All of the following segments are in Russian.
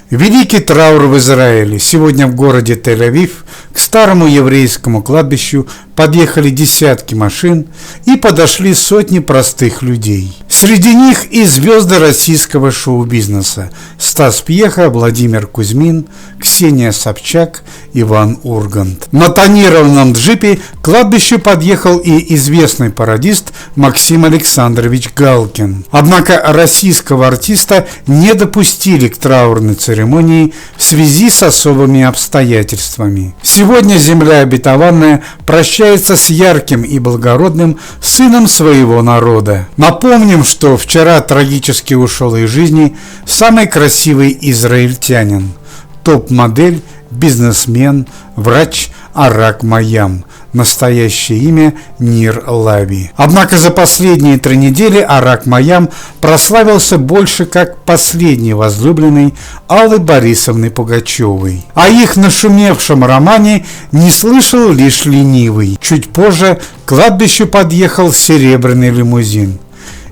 Великий траур в Израиле. Сегодня в городе Тель-Авив к старому еврейскому кладбищу подъехали десятки машин и подошли сотни простых людей. Среди них и звезды российского шоу-бизнеса: Стас Пьеха, Владимир Кузьмин, Ксения Собчак, Иван Ургант. На тонированном джипе к кладбищу подъехал и известный пародист Максим Александрович Галкин. Однако российского артиста не допустили к траурной церемонии в связи с особыми обстоятельствами. Сегодня земля обетованная прощается с ярким и благородным сыном своего народа. Напомним, что вчера трагически ушел из жизни самый красивый израильтянин, топ-модель, бизнесмен, врач Арак Майям. Настоящее имя Нир Лави. Однако за последние 3 недели Арак Майям прославился больше как последний возлюбленный Аллы Борисовны Пугачевой. О их нашумевшем романе не слышал лишь ленивый. Чуть позже к кладбищу подъехал серебряный лимузин,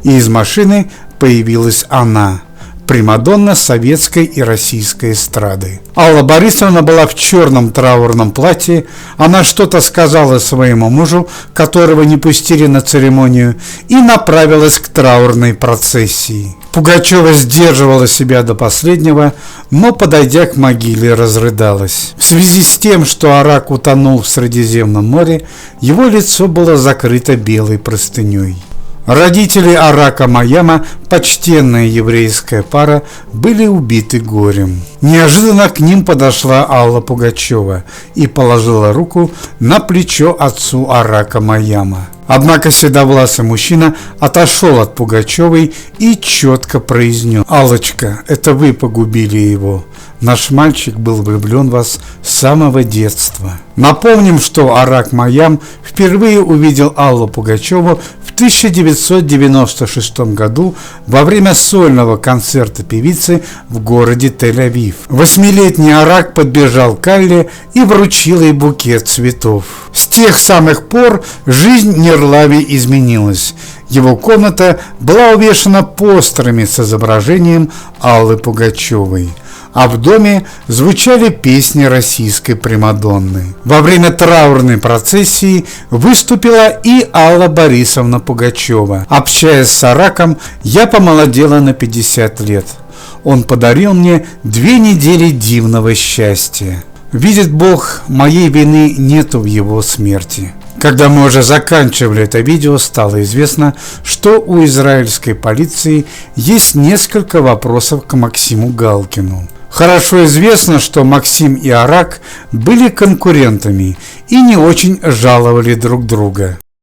и из машины появилась она, примадонна советской и российской эстрады. Алла Борисовна была в черном траурном платье, она что-то сказала своему мужу, которого не пустили на церемонию, и направилась к траурной процессии. Пугачева сдерживала себя до последнего, но, подойдя к могиле, разрыдалась. В связи с тем, что Арак утонул в Средиземном море, его лицо было закрыто белой простыней. Родители Арака Майяма, почтенная еврейская пара, были убиты горем. Неожиданно к ним подошла Алла Пугачева и положила руку на плечо отцу Арака Майяма. Однако седовласый мужчина отошел от Пугачевой и четко произнес: «Аллочка, это вы погубили его. Наш мальчик был влюблен в вас с самого детства». Напомним, что Арак Майям впервые увидел Аллу Пугачеву в 1996 году во время сольного концерта певицы в городе Тель-Авив. 8-летний Арак подбежал к Алле и вручил ей букет цветов. С тех самых пор жизнь Нир Лави изменилась. Его комната была увешана постерами с изображением Аллы Пугачевой, а в доме звучали песни российской примадонны. Во время траурной процессии выступила и Алла Борисовна Пугачева. Общаясь с Араком, я помолодела на 50 лет. Он подарил мне 2 недели дивного счастья. Видит Бог, моей вины нету в его смерти. Когда мы уже заканчивали это видео, стало известно, что у израильской полиции есть несколько вопросов к Максиму Галкину. Хорошо известно, что Максим и Арак были конкурентами и не очень жаловали друг друга.